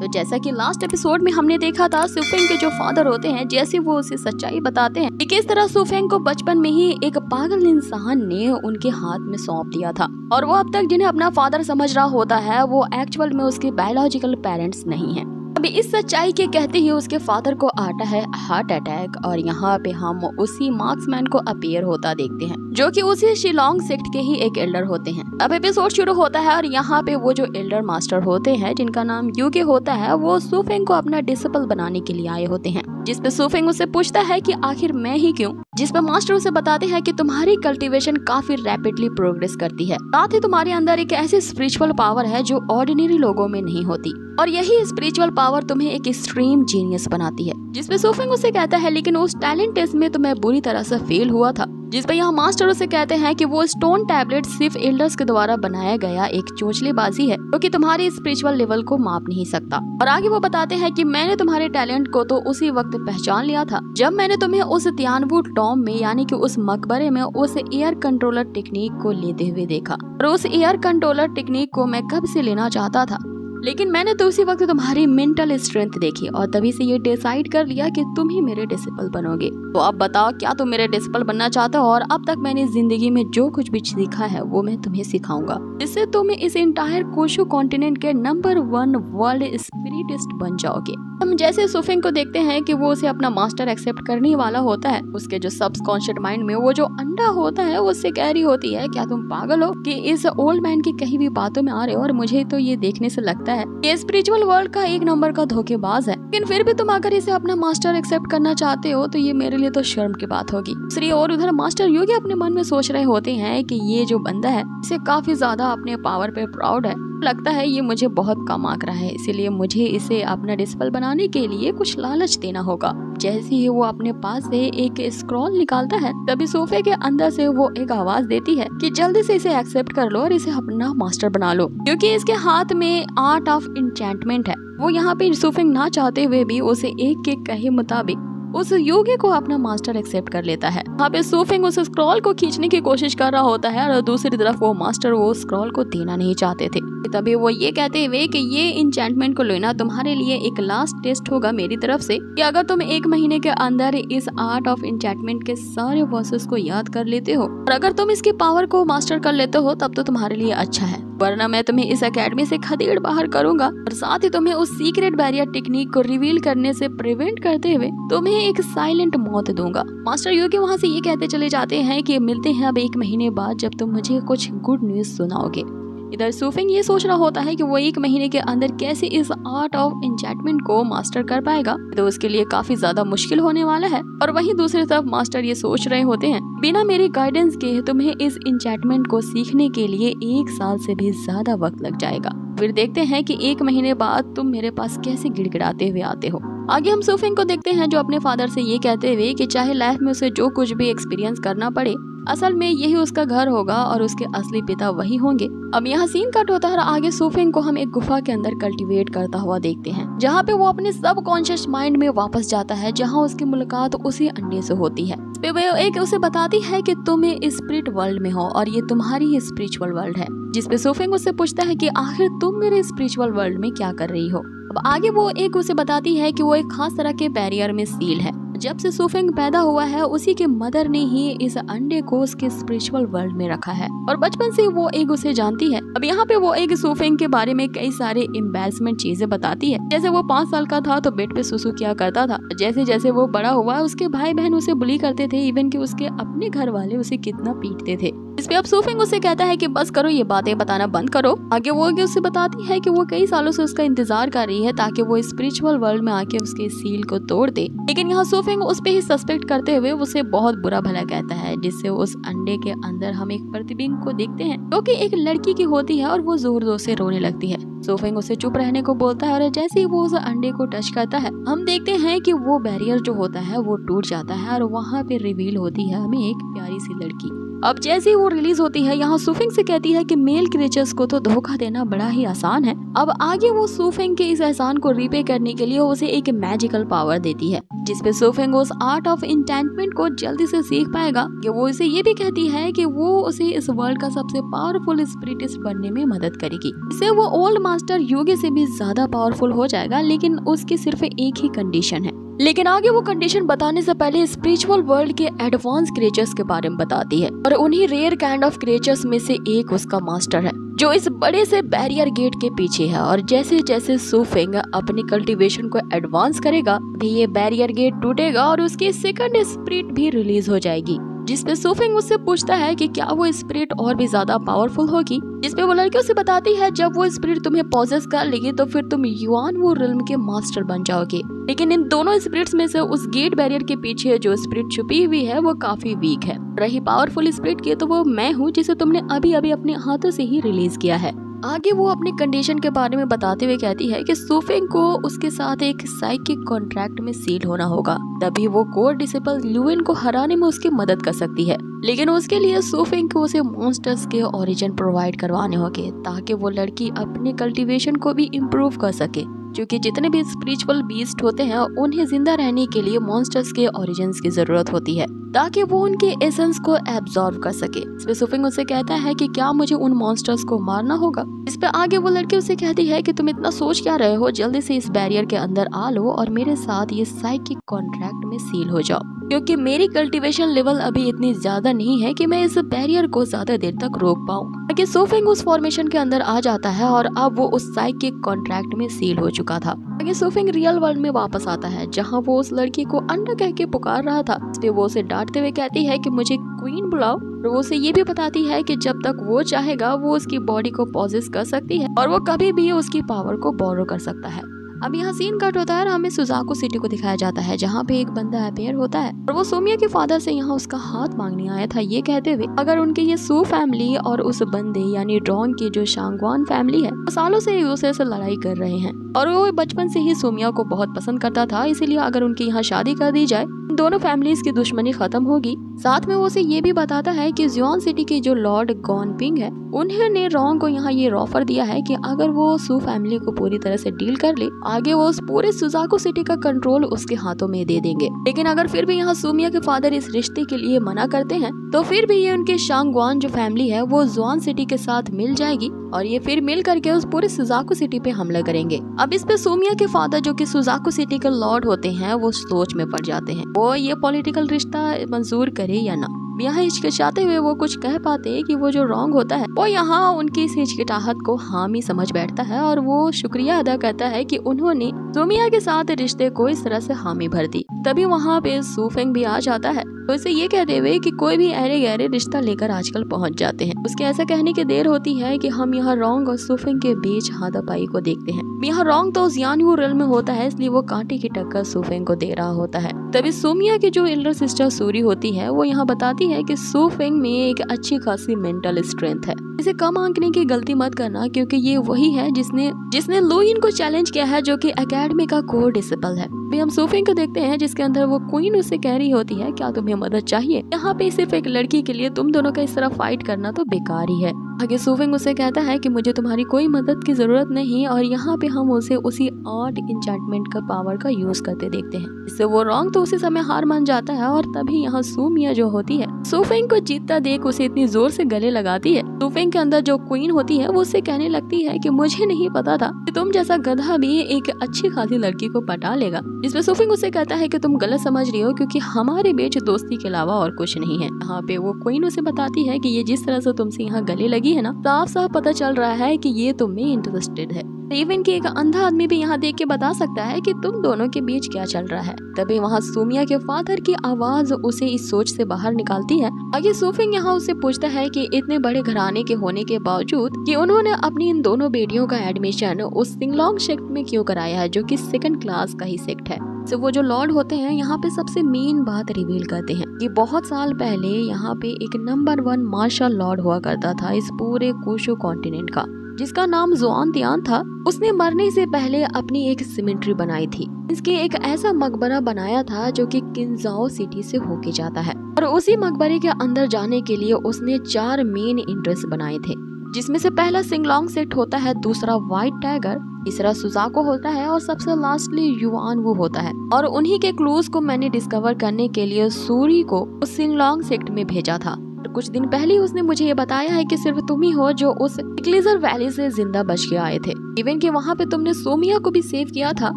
तो जैसा कि लास्ट एपिसोड में हमने देखा था, सुफेंग के जो फादर होते हैं जैसे वो उसे सच्चाई बताते हैं कि किस तरह सुफेंग को बचपन में ही एक पागल इंसान ने उनके हाथ में सौंप दिया था और वो अब तक जिन्हें अपना फादर समझ रहा होता है वो एक्चुअल में उसके बायोलॉजिकल पेरेंट्स नहीं है। अभी इस सच्चाई के कहते ही उसके फादर को आता है हार्ट अटैक और यहाँ पे हम उसी मार्क्समैन को अपीयर होता देखते हैं जो कि उसी शिलोंग सेक्ट के ही एक एल्डर होते हैं। अब एपिसोड शुरू होता है और यहाँ पे वो जो एल्डर मास्टर होते हैं जिनका नाम यूगे होता है वो सुफेंग को अपना डिसिपल बनाने के लिए आए होते हैं, जिसपे सुफेंग उसे पूछता है कि आखिर मैं ही क्यों, जिसपे मास्टर उसे बताते हैं कि तुम्हारी कल्टीवेशन काफी रैपिडली प्रोग्रेस करती है, साथ ही तुम्हारे अंदर एक ऐसी स्पिरिचुअल पावर है जो ऑर्डिनरी लोगों में नहीं होती और यही स्पिरिचुअल पावर तुम्हें एक एक्सट्रीम जीनियस बनाती है। जिसपे सुफेंग उसे कहता है लेकिन उस टैलेंट टेस्ट में तुम्हें बुरी तरह से फेल हुआ था, जिसपे यहाँ मास्टर उसे कहते हैं कि वो स्टोन टैबलेट सिर्फ एल्डर्स के द्वारा बनाया गया एक चोचलेबाजी है जो कि तुम्हारे स्पिरिचुअल लेवल को माप नहीं सकता। और आगे वो बताते हैं कि मैंने तुम्हारे टैलेंट को तो उसी वक्त पहचान लिया था जब मैंने तुम्हें उस तियानवू टॉम में यानी कि उस मकबरे में उस एयर कंट्रोलर टेक्निक को लेते हुए देखा और उस एयर कंट्रोलर टेक्निक को मैं कब से लेना चाहता था, लेकिन मैंने तो उसी वक्त तुम्हारी मेंटल स्ट्रेंथ देखी और तभी से ये डिसाइड कर लिया कि तुम ही मेरे डिसिपल बनोगे। तो अब बताओ क्या तुम मेरे डिसिपल बनना चाहते हो और अब तक मैंने जिंदगी में जो कुछ भी सीखा है वो मैं तुम्हें सिखाऊंगा, जिससे तुम इस इंटायर कोशो कॉन्टिनेंट के नंबर 1 वर्ल्ड स्पिरिटिस्ट बन जाओगे। हम जैसे सुफेंग को देखते हैं कि वो उसे अपना मास्टर एक्सेप्ट करने वाला होता है, उसके जो सबकॉन्शियस माइंड में वो जो अंडा होता है वो उससे कह रही होती है क्या तुम पागल हो कि इस ओल्ड मैन की कहीं भी बातों में आ रहे हो और मुझे तो ये देखने से लगता है ये स्पिरिचुअल वर्ल्ड का एक नंबर का धोखेबाज है, लेकिन फिर भी तुम अगर इसे अपना मास्टर एक्सेप्ट करना चाहते हो तो ये मेरे लिए तो शर्म की बात होगी। दूसरी ओर उधर मास्टर योगी अपने मन में सोच रहे होते हैं कि ये जो बंदा है इसे काफी ज्यादा अपने पावर पे प्राउड है, लगता है ये मुझे बहुत कम आंक रहा है, इसीलिए मुझे इसे अपना डिसिपल बनाने के लिए कुछ लालच देना होगा। जैसे ही वो अपने पास से एक स्क्रॉल निकालता है तभी सोफे के अंदर से वो एक आवाज देती है कि जल्दी से इसे एक्सेप्ट कर लो और इसे अपना मास्टर बना लो, क्योंकि इसके हाथ में आर्ट ऑफ एन्चेंटमेंट है। वो यहाँ पे सुफेंग ना चाहते हुए भी उसे एक के कहे मुताबिक उस योगी को अपना मास्टर एक्सेप्ट कर लेता है। वहाँ पे सुफेंग उस स्क्रॉल को खींचने की कोशिश कर रहा होता है और दूसरी तरफ वो मास्टर वो स्क्रॉल को देना नहीं चाहते थे। तभी वो ये कहते हुए कि ये इंचेंटमेंट को लेना तुम्हारे लिए एक लास्ट टेस्ट होगा मेरी तरफ से कि अगर तुम 1 महीने के अंदर इस आर्ट ऑफ इंचेंटमेंट के सारे वर्सेस को याद कर लेते हो और अगर तुम इसकी पावर को मास्टर कर लेते हो तब तो तुम्हारे लिए अच्छा है, वरना मैं तुम्हें इस एकेडमी से खदेड़ बाहर करूंगा और साथ ही तुम्हें उस सीक्रेट बैरियर टेक्निक को रिवील करने से प्रिवेंट करते हुए तुम्हें एक साइलेंट मौत दूंगा। मास्टर योगी वहाँ से ये कहते चले जाते हैं कि मिलते हैं अब 1 महीने बाद जब तुम मुझे कुछ गुड न्यूज सुनाओगे। इधर सुफेंग ये सोच रहा होता है कि वो 1 महीने के अंदर कैसे इस आर्ट ऑफ एन्चेंटमेंट को मास्टर कर पाएगा, तो उसके लिए काफी ज्यादा मुश्किल होने वाला है। और वहीं दूसरी तरफ मास्टर ये सोच रहे होते हैं बिना मेरी गाइडेंस के तुम्हें इस एन्चेंटमेंट को सीखने के लिए 1 साल से भी ज्यादा वक्त लग जाएगा। फिर देखते हैं कि 1 महीने बाद तुम मेरे पास कैसे गिड़गिड़ाते हुए आते हो। आगे हम सुफेंग को देखते हैं जो अपने फादर से ये कहते हुए कि चाहे लाइफ में उसे जो कुछ भी एक्सपीरियंस करना पड़े असल में यही उसका घर होगा और उसके असली पिता वही होंगे। अब यहाँ सीन कट होता है और आगे सुफेंग को हम एक गुफा के अंदर कल्टीवेट करता हुआ देखते हैं, जहाँ पे वो अपने सबकॉन्शियस माइंड में वापस जाता है, जहाँ उसकी मुलाकात उसी अंडे से होती है। वो एक उसे बताती है कि तुम स्पिरिट वर्ल्ड में हो और ये तुम्हारी स्पिरिचुअल वर्ल्ड है, जिसपे सुफेंग उससे पूछता है कि आखिर तुम मेरे स्पिरिचुअल वर्ल्ड में क्या कर रही हो। अब आगे वो एक उसे बताती है कि वो एक खास तरह के बैरियर में सील है। जब से सुफेंग पैदा हुआ है उसी के मदर ने ही इस अंडे को उसके स्पिरिचुअल वर्ल्ड में रखा है और बचपन से वो एक उसे जानती है। अब यहाँ पे वो एक सुफेंग के बारे में कई सारे एम्बैरेसमेंट चीजें बताती है, जैसे वो 5 साल का था तो बेड पे सुसु किया करता था, जैसे जैसे वो बड़ा हुआ उसके भाई बहन उसे बुली करते थे, इवन कि उसके अपने घर वाले उसे कितना पीटते थे। इस पे अब सुफेंग उसे कहता है कि बस करो ये बातें बताना बंद करो। आगे वो उसे बताती है कि वो कई सालों से उसका इंतजार कर रही है ताकि वो स्पिरिचुअल वर्ल्ड में आके उसके सील को तोड़ दे, लेकिन यहाँ सुफेंग उस पे ही सस्पेक्ट करते हुए उसे बहुत बुरा भला कहता है, जिससे उस अंडे के अंदर हम एक प्रतिबिंब को देखते हैं जो कि एक लड़की की होती है और वो जोर जोर से रोने लगती है। सुफेंग उसे चुप रहने को बोलता है और जैसे ही वो उस अंडे को टच करता है हम देखते हैं कि वो बैरियर जो होता है वो टूट जाता है और वहाँ पे रिवील होती है हमें एक प्यारी सी लड़की। अब जैसे ही वो रिलीज होती है, यहाँ सुफिंग से कहती है कि मेल क्रिएचर्स को तो धोखा देना बड़ा ही आसान है। अब आगे वो सुफिंग के इस एहसान को रिपे करने के लिए उसे एक मैजिकल पावर देती है, जिसपे सुफिंग उस आर्ट ऑफ एन्चेंटमेंट को जल्दी से सीख पाएगा। कि वो इसे ये भी कहती है कि वो उसे इस वर्ल्ड का सबसे पावरफुल स्पिरिटिस्ट बनने में मदद करेगी। इससे वो ओल्ड मास्टर योगी से भी ज्यादा पावरफुल हो जाएगा, लेकिन उसकी सिर्फ एक ही कंडीशन है। लेकिन आगे वो कंडीशन बताने से पहले स्पिरिचुअल वर्ल्ड के एडवांस क्रिएचर्स के बारे में बताती है, और उन्हीं रेयर काइंड ऑफ क्रिएचर्स में से एक उसका मास्टर है, जो इस बड़े से बैरियर गेट के पीछे है। और जैसे जैसे सुफिंग अपनी कल्टीवेशन को एडवांस करेगा, भी ये बैरियर गेट टूटेगा और उसकी सेकंड स्पिरिट भी रिलीज हो जाएगी, जिसपे सुफिंग उससे पूछता है कि क्या वो स्पिरिट और भी ज्यादा पावरफुल होगी। जिसपे वो लड़की उसे बताती है जब वो स्पिरिट तुम्हें पॉजेस कर लेगी तो फिर तुम युआन वो रिल्म के मास्टर बन जाओगे। लेकिन इन दोनों स्पिरिट्स में से उस गेट बैरियर के पीछे जो स्पिरिट छुपी हुई है वो काफी वीक है। रही पावरफुल स्पिरिट की, तो वो मैं हूँ, जिसे तुमने अभी अभी अपने हाथों से ही रिलीज किया है। आगे वो अपनी कंडीशन के बारे में बताते हुए कहती है कि सुफिंग को उसके साथ एक साइकिक कॉन्ट्रैक्ट में सील होना होगा, तभी वो कोर डिसिपल ल्यूइन को हराने में उसकी मदद कर सकती है। लेकिन उसके लिए सुफिंग को उसे मॉन्स्टर्स के ओरिजिन प्रोवाइड करवाने होंगे, ताकि वो लड़की अपने कल्टीवेशन को भी इम्प्रूव कर सके, क्योंकि जितने भी स्पिरिचुअल बीस्ट होते हैं उन्हें जिंदा रहने के लिए मॉन्स्टर्स के ओरिजिन्स की जरूरत होती है, ताकि वो उनके एसेंस को एब्जॉर्ब कर सके। इसपे सुफिंग उसे कहता है कि क्या मुझे उन मॉन्स्टर्स को मारना होगा। इस पे आगे वो लड़की उसे कहती है कि तुम इतना सोच क्या रहे हो, जल्दी से इस बैरियर के अंदर आ लो और मेरे साथ ये साइकिक कॉन्ट्रैक्ट में सील हो जाओ, क्योंकि मेरी कल्टीवेशन लेवल अभी इतनी ज्यादा नहीं है कि मैं इस बैरियर को ज्यादा देर तक रोक पाऊँ। लेकिन सुफिंग उस फॉर्मेशन के अंदर आ जाता है और अब वो उस साइकिक कॉन्ट्रैक्ट में सील हो चुका था। आगे सुफिंग रियल वर्ल्ड में वापस आता है, जहाँ वो उस लड़की को अंडा कह के पुकार रहा था। इसलिए वो उसे डांटते हुए कहती है कि मुझे क्वीन बुलाओ, और वो उसे ये भी बताती है कि जब तक वो चाहेगा वो उसकी बॉडी को पॉजेस कर सकती है और वो कभी भी उसकी पावर को बोरो कर सकता है। अब यहाँ सीन कट होता है और हमें सुजाको सिटी को दिखाया जाता है, जहाँ पे एक बंदा अपीयर होता है और वो सोमिया के फादर से यहाँ उसका हाथ मांगने आया था, ये कहते हुए अगर उनके ये सू फैमिली और उस बंदे यानी डॉन की जो शांगवान फैमिली है वो सालों से एक दूसरे से लड़ाई कर रहे हैं और वो बचपन से ही सोमिया को बहुत पसंद करता था, इसीलिए अगर उनकी यहाँ शादी कर दी जाए दोनों फैमिलीज की दुश्मनी खत्म होगी। साथ में वो उसे ये भी बताता है कि जुआन सिटी के जो लॉर्ड गॉनपिंग है उन्होंने रॉन्ग को यहाँ ये ऑफर दिया है कि अगर वो सू फैमिली को पूरी तरह से डील कर ले, आगे वो उस पूरे सुजाको सिटी का कंट्रोल उसके हाथों में दे देंगे। लेकिन अगर फिर भी यहाँ सोमिया के फादर इस रिश्ते के लिए मना करते हैं तो फिर भी ये उनके शांगवान जो फैमिली है वो जुआन सिटी के साथ मिल जाएगी और ये फिर मिल करके उस पूरे सुजाको सिटी पे हमला करेंगे। अब इस पे सोमिया के फादर जो कि सुजाको सिटी के लॉर्ड होते हैं वो सोच में पड़ जाते हैं, वो ये पॉलिटिकल रिश्ता मंजूर करे या ना। यहाँ हिचकिचाते हुए वो कुछ कह पाते कि वो जो रॉन्ग होता है वो यहाँ उनकी इस हिचकिचाहट को हामी समझ बैठता है और वो शुक्रिया अदा करता है कि उन्होंने सोमिया के साथ रिश्ते को इस तरह से हामी भर दी। तभी वहाँ पे सुफिंग भी आ जाता है तो इसे ये कहते हुए कि कोई भी अरे गहरे रिश्ता लेकर आजकल पहुँच जाते हैं। उसके ऐसा कहने की देर होती है कि हम यहाँ रॉन्ग और सुफिंग के बीच हाथापाई को देखते हैं। यहाँ रॉन्ग तो जियानयू रिल्म में होता है, इसलिए वो कांटे की टक्कर सुफिंग को दे रहा होता है। तभी सोमिया की जो एल्डर सिस्टर सूरी होती है वो यहाँ बताती है कि सुफिंग में एक अच्छी खासी मेंटल स्ट्रेंथ है, इसे कम आंकने की गलती मत करना, क्योंकि ये वही है जिसने लुइन को चैलेंज किया है, जो कि एकेडमी का कोर डिसिपल है। भी हम सुफिंग को देखते हैं जिसके अंदर वो क्वीन उससे कह रही होती है क्या तुम्हें मदद चाहिए। यहाँ पे सिर्फ एक लड़की के लिए तुम दोनों का इस तरह फाइट करना तो बेकार ही है। आगे सुफिंग उसे कहता है कि मुझे तुम्हारी कोई मदद की जरूरत नहीं और यहाँ पे हम उसे उसी आर्ट इंचेंटमेंट का पावर का यूज करते देखते हैं। इससे वो रॉन्ग तो उसी समय हार मान जाता है और तभी यहाँ सुमिया जो होती है सुफिंग को जीतता देख उसे इतनी जोर से गले लगाती है। सुफिंग के अंदर जो क्वीन होती है वो उससे कहने लगती है कि मुझे नहीं पता था कि तुम जैसा गधा भी एक अच्छी खासी लड़की को पटा लेगा। जिसपे सुफिंग उसे कहता है कि तुम गलत समझ रही हो, क्योंकि हमारे बीच दोस्ती के अलावा और कुछ नहीं है। यहाँ पे वो क्वीन उसे बताती है कि ये जिस तरह से तुमसे यहाँ गले लगी है ना, साफ साफ पता चल रहा है कि ये तुम में इंटरेस्टेड है। इवन कि एक अंधा आदमी भी यहाँ देख के बता सकता है कि तुम दोनों के बीच क्या चल रहा है। तभी वहाँ सोमिया के फादर की आवाज उसे इस सोच से बाहर निकालती है। आगे सुफिंग यहाँ उससे पूछता है कि इतने बड़े घराने के होने के बावजूद कि उन्होंने अपनी इन दोनों बेटियों का एडमिशन उस सिंगलोंग सेक्ट में क्यों कराया है, जो कि सेकंड क्लास का ही सेक्ट है। तो वो जो लॉर्ड होते हैं यहाँ पे सबसे मेन बात रिवील करते हैं कि बहुत साल पहले यहाँ पे एक नंबर 1 मार्शल लॉर्ड हुआ करता था इस पूरे कुशु कॉन्टिनेंट का, जिसका नाम जुआन तियान था। उसने मरने से पहले अपनी एक सिमेट्री बनाई थी, इसके एक ऐसा मकबरा बनाया था जो कि किंजाओ सिटी से होके जाता है और उसी मकबरे के अंदर जाने के लिए उसने 4 मेन एंट्रेंस बनाए थे, जिसमें से पहला सिंगलोंग सेक्ट होता है, दूसरा व्हाइट टाइगर, तीसरा सुजाको होता है और सबसे लास्टली युआन वो होता है। और उन्हीं के क्लूज को मैंने डिस्कवर करने के लिए सूरी को उस सिंगलोंग सेक्ट में भेजा था। कुछ दिन पहले उसने मुझे ये बताया है कि सिर्फ तुम ही हो जो उस ग्लेजर वैली से जिंदा बच के आए थे, इवन कि वहाँ पे तुमने सोमिया को भी सेव किया था।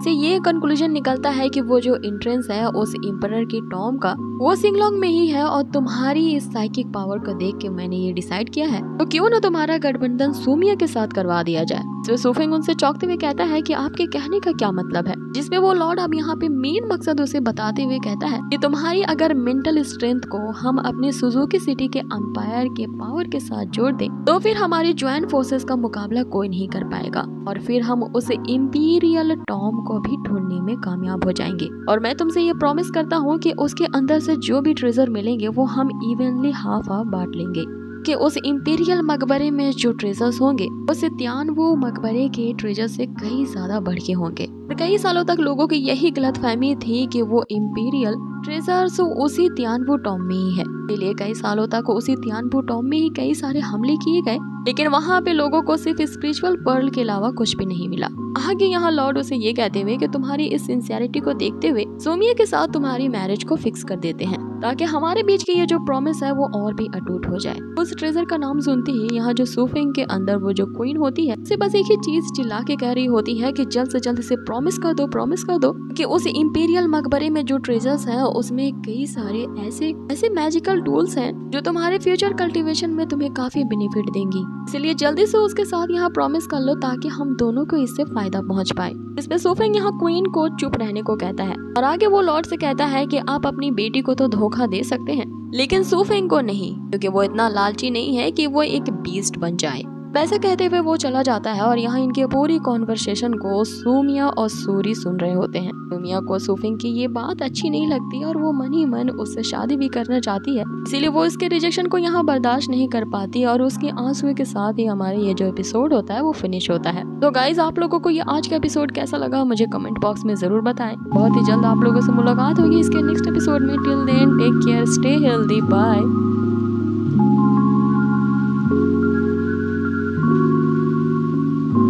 से ये कंक्लूजन निकलता है कि वो जो एंट्रेंस है उस एम्परर की टॉम का वो सिंगलोंग में ही है। और तुम्हारी इस साइकिक पावर को देख के मैंने ये डिसाइड किया है, तो क्यों ना तुम्हारा गठबंधन सोमिया के साथ करवा दिया जाए। तो सुफेंग उनसे चौंकते हुए कहता है कि आपके कहने का क्या मतलब है, जिसमें वो लॉर्ड अब यहाँ पे मेन मकसद उसे बताते हुए कहता है कि तुम्हारी अगर मेंटल स्ट्रेंथ को हम अपनी सुजुकी सिटी के अंपायर के पावर के साथ जोड़ दें तो फिर हमारी ज्वाइंट फोर्सेस का मुकाबला कोई नहीं कर पाएगा और फिर हम उस इंपीरियल टॉम को भी ढूंढने में कामयाब हो जाएंगे। और मैं तुमसे ये प्रॉमिस करता हूँ कि उसके अंदर से जो भी ट्रेजर मिलेंगे वो हम इवनली हाफ बांट लेंगे, कि उस इंपीरियल मकबरे में जो ट्रेजर्स होंगे उस तियानवू मकबरे के ट्रेजर से कई ज्यादा बढ़ के होंगे। कई सालों तक लोगों की यही गलतफहमी थी कि वो इंपीरियल ट्रेजर्स उसी तियानवू टॉम में ही है, इसलिए कई सालों तक उसी तियानवू टॉम में ही कई सारे हमले किए गए, लेकिन वहाँ पे लोगों को सिर्फ स्पिरिचुअल पर्ल के अलावा कुछ भी नहीं मिला। आगे यहाँ लॉर्ड उसे ये कहते हुए कि तुम्हारी इस सिंसियरिटी को देखते हुए सोमिया के साथ तुम्हारी मैरिज को फिक्स कर देते हैं, ताकि हमारे बीच की ये जो प्रॉमिस है वो और भी अटूट हो जाए। उस ट्रेजर का नाम सुनते ही यहाँ जो सुफेंग के अंदर वो जो क्वीन होती है उसे बस एक ही चीज चिल्ला के कह रही होती है कि जल्द से जल्द इसे प्रॉमिस कर दो कि उस इंपीरियल मकबरे में जो ट्रेजर्स है उसमें कई सारे ऐसे मैजिकल टूल्स हैं जो तुम्हारे फ्यूचर कल्टीवेशन में तुम्हें काफी बेनिफिट देंगी। इसलिए जल्दी से उसके साथ यहाँ प्रॉमिस कर लो ताकि हम दोनों को इससे फायदा पहुँच पाए। इसमें सुफेंग यहाँ क्वीन को चुप रहने को कहता है और आगे वो लॉर्ड से कहता है कि आप अपनी बेटी को तो धोखा दे सकते हैं लेकिन सुफेंग को नहीं, क्योंकि वो इतना लालची नहीं है कि वो एक बीस्ट बन जाए। वैसे कहते हुए वो चला जाता है और यहाँ इनके पूरी कॉन्वर्सेशन को सोमिया और सूरी सुन रहे होते हैं। सोमिया को सुफेंग की ये बात अच्छी नहीं लगती और वो मन ही मन उससे शादी भी करना चाहती है, इसीलिए वो इसके रिजेक्शन को यहाँ बर्दाश्त नहीं कर पाती और उसके आंसू के साथ ही हमारे ये जो एपिसोड होता है वो फिनिश होता है। तो गाइज आप लोगों को ये आज का एपिसोड कैसा लगा मुझे कमेंट बॉक्स में जरूर बताएं। बहुत ही जल्द आप लोगों से मुलाकात होगी इसके नेक्स्ट एपिसोड में। Till then take care, stay healthy, bye.